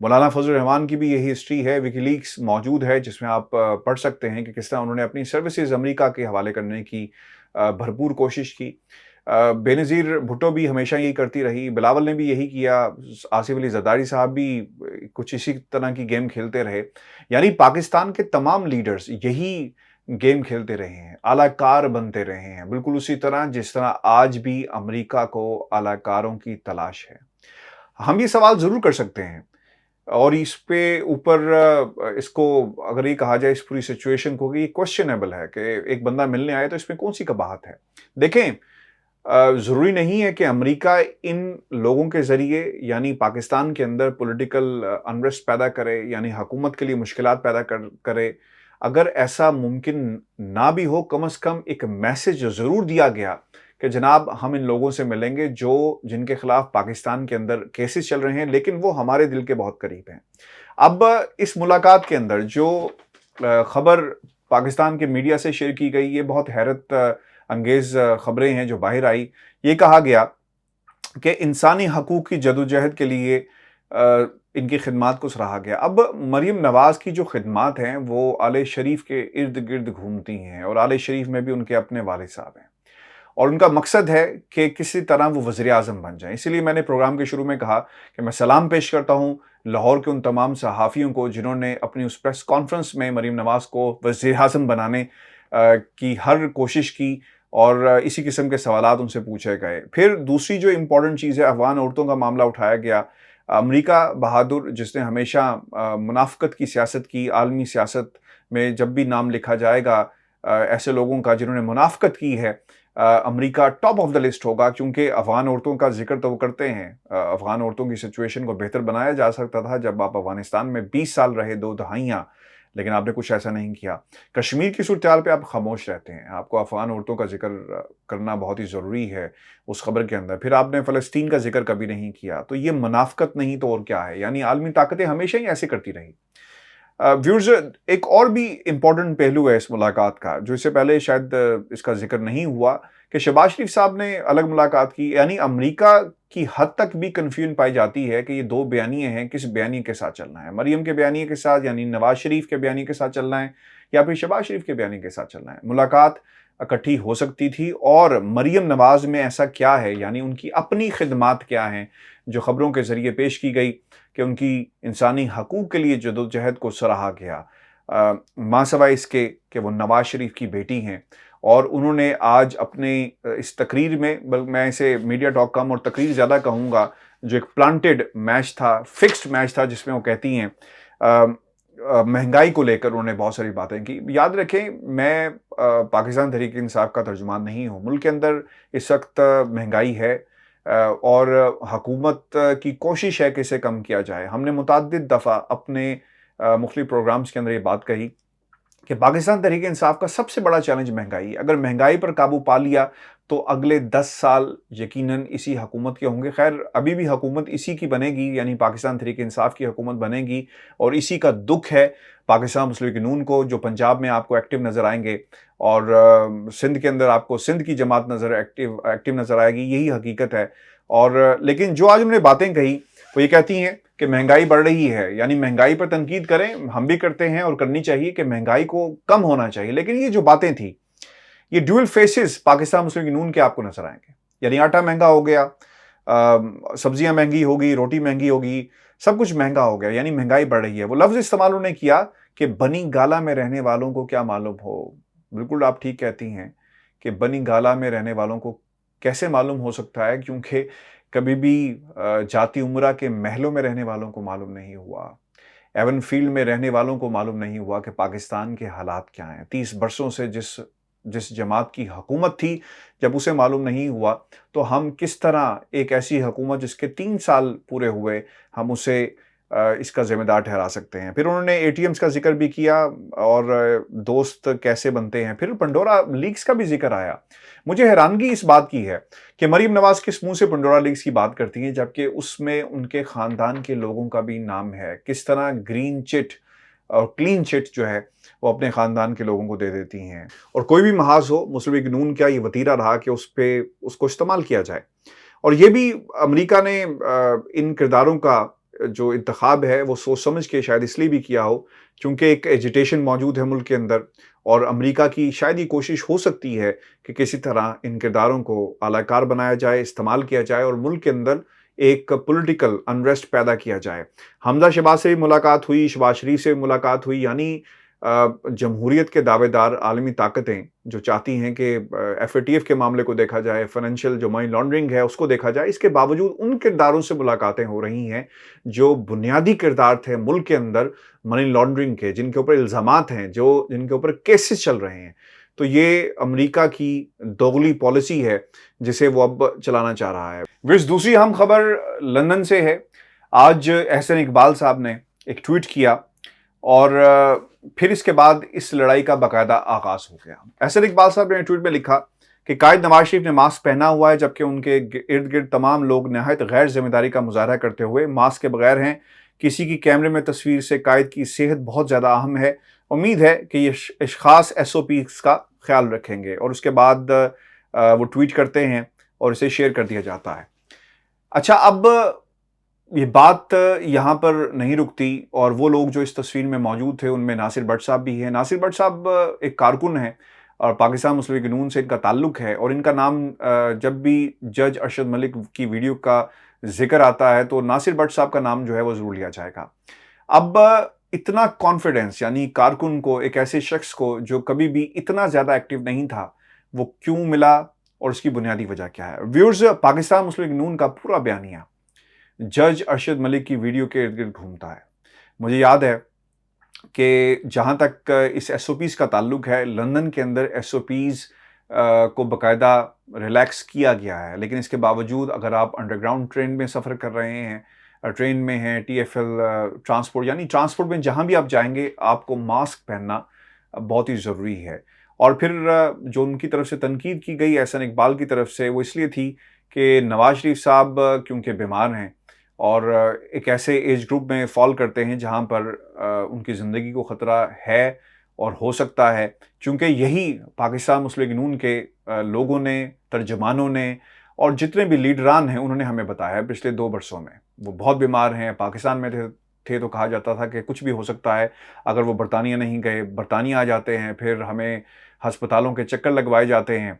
مولانا فضل الرحمان کی بھی یہی ہسٹری ہے، وکی لیکس موجود ہے جس میں آپ پڑھ سکتے ہیں کہ کس طرح انہوں نے اپنی سروسز امریکہ کے حوالے کرنے کی بھرپور کوشش کی۔ بے نظیر بھٹو بھی ہمیشہ یہی کرتی رہی، بلاول نے بھی یہی کیا، آصف علی زرداری صاحب بھی کچھ اسی طرح کی گیم کھیلتے رہے۔ یعنی پاکستان کے تمام لیڈرز یہی گیم کھیلتے رہے ہیں، اعلی کار بنتے رہے ہیں، بالکل اسی طرح جس طرح آج بھی امریکہ کو اعلی کاروں کی تلاش ہے۔ ہم یہ سوال ضرور کر سکتے ہیں اور اس پہ اوپر اس کو اگر یہ کہا جائے اس پوری سچویشن کو کہ یہ کوشچنیبل ہے کہ ایک بندہ ملنے آئے تو اس میں کون سی قباحت ہے۔ دیکھیں، ضروری نہیں ہے کہ امریکہ ان لوگوں کے ذریعے یعنی پاکستان کے اندر پولیٹیکل انریسٹ پیدا کرے، یعنی حکومت کے لیے مشکلات پیدا کرے۔ اگر ایسا ممکن نہ بھی ہو، کم از کم ایک میسج ضرور دیا گیا کہ جناب ہم ان لوگوں سے ملیں گے جن کے خلاف پاکستان کے اندر کیسز چل رہے ہیں لیکن وہ ہمارے دل کے بہت قریب ہیں۔ اب اس ملاقات کے اندر جو خبر پاکستان کے میڈیا سے شیئر کی گئی، یہ بہت حیرت انگیز خبریں ہیں جو باہر آئی۔ یہ کہا گیا کہ انسانی حقوق کی جدوجہد کے لیے ان کی خدمات کو سراہا گیا۔ اب مریم نواز کی جو خدمات ہیں وہ آل شریف کے ارد گرد گھومتی ہیں اور آل شریف میں بھی ان کے اپنے والد صاحب ہیں اور ان کا مقصد ہے کہ کسی طرح وہ وزیر اعظم بن جائیں۔ اسی لیے میں نے پروگرام کے شروع میں کہا کہ میں سلام پیش کرتا ہوں لاہور کے ان تمام صحافیوں کو جنہوں نے اپنی اس پریس کانفرنس میں مریم نواز کو وزیر اعظم بنانے کی ہر کوشش کی اور اسی قسم کے سوالات ان سے پوچھے گئے۔ پھر دوسری جو امپورٹنٹ چیز ہے، افغان عورتوں کا معاملہ اٹھایا گیا۔ امریکہ بہادر جس نے ہمیشہ منافقت کی سیاست کی، عالمی سیاست میں جب بھی نام لکھا جائے گا ایسے لوگوں کا جنہوں نے منافقت کی ہے، امریکہ ٹاپ آف دا لسٹ ہوگا، کیونکہ افغان عورتوں کا ذکر تو وہ کرتے ہیں۔ افغان عورتوں کی سچویشن کو بہتر بنایا جا سکتا تھا جب آپ افغانستان میں 20 سال رہے، 2 دہائیاں، لیکن آپ نے کچھ ایسا نہیں کیا۔ کشمیر کی صورتحال پہ آپ خاموش رہتے ہیں، آپ کو افغان عورتوں کا ذکر کرنا بہت ہی ضروری ہے اس خبر کے اندر۔ پھر آپ نے فلسطین کا ذکر کبھی نہیں کیا، تو یہ منافقت نہیں تو اور کیا ہے؟ یعنی عالمی طاقتیں ہمیشہ ہی ایسے کرتی رہی۔ ویورز، ایک اور بھی امپورٹنٹ پہلو ہے اس ملاقات کا جو اس سے پہلے شاید اس کا ذکر نہیں ہوا کہ شہباز شریف صاحب نے الگ ملاقات کی۔ یعنی امریکہ کی حد تک بھی کنفیوژن پائی جاتی ہے کہ یہ 2 بیانیے ہیں، کس بیانیے کے ساتھ چلنا ہے؟ مریم کے بیانیے کے ساتھ یعنی نواز شریف کے بیانیے کے ساتھ چلنا ہے یا پھر شہباز شریف کے بیانیے کے ساتھ چلنا ہے؟ ملاقات اکٹھی ہو سکتی تھی اور مریم نواز میں ایسا کیا ہے، یعنی ان کی اپنی خدمات کیا ہیں جو خبروں کے ذریعے پیش کی گئی کہ ان کی انسانی حقوق کے لیے جدوجہد کو سراہا گیا، ماں سوائے اس کے کہ وہ نواز شریف کی بیٹی ہیں۔ اور انہوں نے آج اپنے اس تقریر میں، میں اسے میڈیا ٹاک کم اور تقریر زیادہ کہوں گا، جو ایک پلانٹڈ میچ تھا، فکسڈ میچ تھا، جس میں وہ کہتی ہیں مہنگائی کو لے کر انہوں نے بہت ساری باتیں کی۔ یاد رکھیں، میں پاکستان تحریک انصاف کا ترجمان نہیں ہوں۔ ملک کے اندر اس وقت مہنگائی ہے اور حکومت کی کوشش ہے کہ اسے کم کیا جائے۔ ہم نے متعدد دفعہ اپنے مختلف پروگرامز کے اندر یہ بات کہی کہ پاکستان تحریک انصاف کا سب سے بڑا چیلنج مہنگائی ہے۔ اگر مہنگائی پر قابو پا لیا تو اگلے 10 سال یقیناً اسی حکومت کے ہوں گے۔ خیر، ابھی بھی حکومت اسی کی بنے گی، یعنی پاکستان تحریک انصاف کی حکومت بنے گی، اور اسی کا دکھ ہے پاکستان مسلم لیگ نون کو، جو پنجاب میں آپ کو ایکٹیو نظر آئیں گے اور سندھ کے اندر آپ کو سندھ کی جماعت ایکٹیو نظر آئے گی۔ یہی حقیقت ہے۔ اور لیکن جو آج انہوں نے باتیں کہی وہ یہ کہتی ہیں کہ مہنگائی بڑھ رہی ہے، یعنی مہنگائی پر تنقید کریں، ہم بھی کرتے ہیں اور کرنی چاہیے کہ مہنگائی کو کم ہونا چاہیے، لیکن یہ جو باتیں تھیں، یہ ڈیول فیسز پاکستان مسلم لیگ نون کے آپ کو نظر آئیں گے۔ یعنی آٹا مہنگا ہو گیا، سبزیاں مہنگی ہوگی، روٹی مہنگی ہوگی، سب کچھ مہنگا ہو گیا، یعنی مہنگائی بڑھ رہی ہے۔ وہ لفظ استعمال انہوں نے کیا کہ بنی گالا میں رہنے والوں کو کیا معلوم ہو۔ بالکل آپ ٹھیک کہتی ہیں کہ بنی گالا میں رہنے والوں کو کیسے معلوم ہو سکتا ہے، کیونکہ کبھی بھی جاتی عمرہ کے محلوں میں رہنے والوں کو معلوم نہیں ہوا، ایون فیلڈ میں رہنے والوں کو معلوم نہیں ہوا کہ پاکستان کے حالات کیا ہیں۔ 30 برسوں سے جس جماعت کی حکومت تھی، جب اسے معلوم نہیں ہوا تو ہم کس طرح ایک ایسی حکومت جس کے 3 سال پورے ہوئے، ہم اسے اس کا ذمہ دار ٹھہرا سکتے ہیں۔ پھر انہوں نے اے ٹی ایمز کا ذکر بھی کیا اور دوست کیسے بنتے ہیں، پھر پنڈورا لیکس کا بھی ذکر آیا۔ مجھے حیرانگی اس بات کی ہے کہ مریم نواز کس منہ سے پنڈورا لیکس کی بات کرتی ہیں جبکہ اس میں ان کے خاندان کے لوگوں کا بھی نام ہے۔ کس طرح گرین چٹ اور کلین چٹ جو ہے وہ اپنے خاندان کے لوگوں کو دے دیتی ہیں، اور کوئی بھی محاذ ہو، مسلم لیگ نون کا یہ وتیرہ رہا کہ اس کو استعمال کیا جائے۔ اور یہ بھی امریکہ نے ان کرداروں کا جو انتخاب ہے وہ سوچ سمجھ کے شاید اس لیے بھی کیا ہو چونکہ ایک ایجیٹیشن موجود ہے ملک کے اندر، اور امریکہ کی شاید یہ کوشش ہو سکتی ہے کہ کسی طرح ان کرداروں کو اعلی کار بنایا جائے، استعمال کیا جائے اور ملک کے اندر ایک پولیٹیکل انریسٹ پیدا کیا جائے۔ حمزہ شہباز سے بھی ملاقات ہوئی، شہباز شریف سے بھی ملاقات ہوئی، یعنی جمہوریت کے دعوے دار عالمی طاقتیں جو چاہتی ہیں کہ ایف اے ٹی ایف کے معاملے کو دیکھا جائے، فائنینشیل جو منی لانڈرنگ ہے اس کو دیکھا جائے، اس کے باوجود ان کرداروں سے ملاقاتیں ہو رہی ہیں جو بنیادی کردار تھے ملک کے اندر منی لانڈرنگ کے، جن کے اوپر الزامات ہیں، جن کے اوپر کیسز چل رہے ہیں۔ تو یہ امریکہ کی دوغلی پالیسی ہے جسے وہ اب چلانا چاہ رہا ہے۔ ویرز دوسری اہم خبر لندن سے ہے۔ آج احسن اقبال صاحب نے ایک ٹویٹ کیا اور پھر اس کے بعد اس لڑائی کا باقاعدہ آغاز ہو گیا۔ احسن اقبال صاحب نے ٹویٹ میں لکھا کہ قائد نواز شریف نے ماسک پہنا ہوا ہے جبکہ ان کے ارد گرد تمام لوگ نہایت غیر ذمہ داری کا مظاہرہ کرتے ہوئے ماسک کے بغیر ہیں۔ کسی کی کیمرے میں تصویر سے قائد کی صحت بہت زیادہ اہم ہے۔ امید ہے کہ یہ اشخاص ایس او پیز کا خیال رکھیں گے، اور اس کے بعد وہ ٹویٹ کرتے ہیں اور اسے شیئر کر دیا جاتا ہے۔ اچھا، اب یہ بات یہاں پر نہیں رکتی، اور وہ لوگ جو اس تصویر میں موجود تھے ان میں ناصر بٹ صاحب بھی ہیں۔ ناصر بٹ صاحب ایک کارکن ہیں اور پاکستان مسلم لیگ نون سے ان کا تعلق ہے، اور ان کا نام جب بھی جج ارشد ملک کی ویڈیو کا ذکر آتا ہے تو ناصر بٹ صاحب کا نام جو ہے وہ ضرور لیا جائے گا۔ اب اتنا کانفیڈنس، یعنی کارکن کو، ایک ایسے شخص کو جو کبھی بھی اتنا زیادہ ایکٹیو نہیں تھا، وہ کیوں ملا اور اس کی بنیادی وجہ کیا ہے؟ ویورز، پاکستان مسلم لیگ نون کا پورا بیانیہ جج ارشد ملک کی ویڈیو کے ارد گرد گھومتا ہے۔ مجھے یاد ہے کہ جہاں تک اس ایس او پیز کا تعلق ہے، لندن کے اندر ایس او پیز کو باقاعدہ ریلیکس کیا گیا ہے، لیکن اس کے باوجود اگر آپ انڈر گراؤنڈ ٹرین میں سفر کر رہے ہیں، ٹرین میں ہیں، ٹی ایف ایل ٹرانسپورٹ، یعنی ٹرانسپورٹ میں جہاں بھی آپ جائیں گے آپ کو ماسک پہننا بہت ہی ضروری ہے۔ اور پھر جو ان کی طرف سے تنقید کی گئی احسن اقبال کی طرف سے، وہ اس لیے تھی کہ نواز شریف صاحب کیونکہ بیمار ہیں اور ایک ایسے ایج گروپ میں فال کرتے ہیں جہاں پر ان کی زندگی کو خطرہ ہے اور ہو سکتا ہے، چونکہ یہی پاکستان مسلم لیگ نون کے لوگوں نے، ترجمانوں نے اور جتنے بھی لیڈران ہیں انہوں نے ہمیں بتایا ہے پچھلے 2 برسوں میں۔ وہ بہت بیمار ہیں، پاکستان میں تھے تو کہا جاتا تھا کہ کچھ بھی ہو سکتا ہے، اگر وہ برطانیہ نہیں گئے، برطانیہ آ جاتے ہیں، پھر ہمیں ہسپتالوں کے چکر لگوائے جاتے ہیں،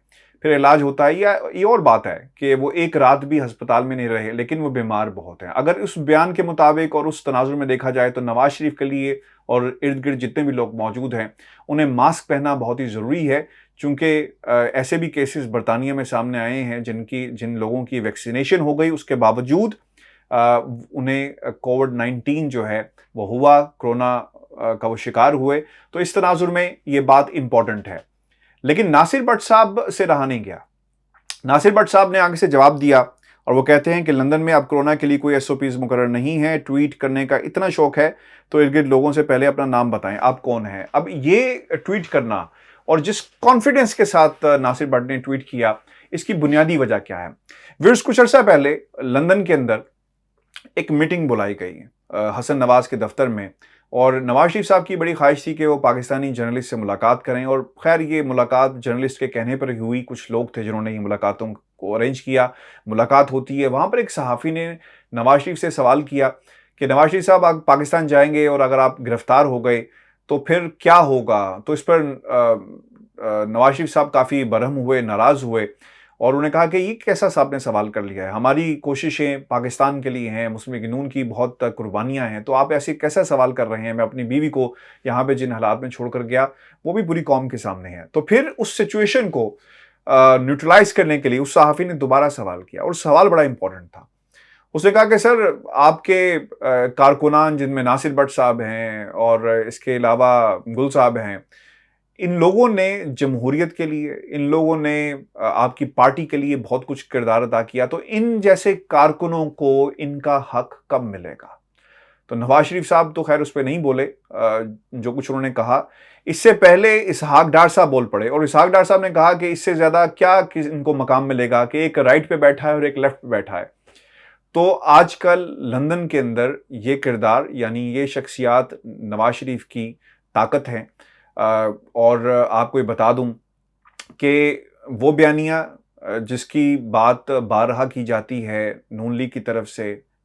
پھر علاج ہوتا ہے، یا یہ اور بات ہے کہ وہ ایک رات بھی ہسپتال میں نہیں رہے لیکن وہ بیمار بہت ہیں۔ اگر اس بیان کے مطابق اور اس تناظر میں دیکھا جائے تو نواز شریف کے لیے اور ارد گرد جتنے بھی لوگ موجود ہیں انہیں ماسک پہننا بہت ہی ضروری ہے، چونکہ ایسے بھی کیسز برطانیہ میں سامنے آئے ہیں جن لوگوں کی ویکسینیشن ہو گئی، اس کے باوجود انہیں کووڈ-19 جو ہے وہ ہوا، کرونا کا وہ شکار ہوئے۔ تو اس تناظر میں یہ بات امپورٹنٹ ہے، لیکن ناصر بٹ صاحب سے رہا نہیں گیا۔ ناصر بٹ صاحب نے آگے سے جواب دیا اور وہ کہتے ہیں کہ لندن میں اب کورونا کے لیے کوئی ایس او پیز مقرر نہیں ہے، ٹویٹ کرنے کا اتنا شوق ہے تو ارد گرد لوگوں سے پہلے اپنا نام بتائیں، آپ کون ہیں۔ اب یہ ٹویٹ کرنا اور جس کانفیڈنس کے ساتھ ناصر بٹ نے ٹویٹ کیا، اس کی بنیادی وجہ کیا ہے؟ ویرز، کچھ عرصہ پہلے لندن کے اندر ایک میٹنگ بلائی گئی حسن نواز کے دفتر میں، اور نواز شریف صاحب کی بڑی خواہش تھی کہ وہ پاکستانی جرنلسٹ سے ملاقات کریں، اور خیر یہ ملاقات جرنلسٹ کے کہنے پر ہی ہوئی۔ کچھ لوگ تھے جنہوں نے یہ ملاقاتوں کو ارینج کیا، ملاقات ہوتی ہے۔ وہاں پر ایک صحافی نے نواز شریف سے سوال کیا کہ نواز شریف صاحب آپ پاکستان جائیں گے اور اگر آپ گرفتار ہو گئے تو پھر کیا ہوگا؟ تو اس پر نواز شریف صاحب کافی برہم ہوئے، ناراض ہوئے، اور انہوں نے کہا کہ یہ کیسا صاحب نے سوال کر لیا ہے، ہماری کوششیں پاکستان کے لیے ہیں، مسلم لیگ نون کی بہت قربانیاں ہیں، تو آپ ایسے کیسا سوال کر رہے ہیں؟ میں اپنی بیوی کو یہاں پہ جن حالات میں چھوڑ کر گیا وہ بھی پوری قوم کے سامنے ہے۔ تو پھر اس سچویشن کو نیوٹرلائز کرنے کے لیے اس صحافی نے دوبارہ سوال کیا، اور سوال بڑا امپورٹنٹ تھا۔ اس نے کہا کہ سر آپ کے کارکنان جن میں ناصر بٹ صاحب ہیں اور اس کے علاوہ گل صاحب ہیں، ان لوگوں نے جمہوریت کے لیے، ان لوگوں نے آپ کی پارٹی کے لیے بہت کچھ کردار ادا کیا، تو ان جیسے کارکنوں کو ان کا حق کب ملے گا؟ تو نواز شریف صاحب تو خیر اس پہ نہیں بولے، جو کچھ انہوں نے کہا اس سے پہلے اسحاق ڈار صاحب بول پڑے، اور اسحاق ڈار صاحب نے کہا کہ اس سے زیادہ کیا ان کو مقام ملے گا کہ ایک رائٹ پہ بیٹھا ہے اور ایک لیفٹ پہ بیٹھا ہے۔ تو آج کل لندن کے اندر یہ کردار، یعنی یہ شخصیات نواز شریف کی طاقت ہیں، اور آپ کو یہ بتا دوں کہ وہ بیانیہ جس کی بات بارہا کی جاتی ہے نون لیگ کی طرف سے،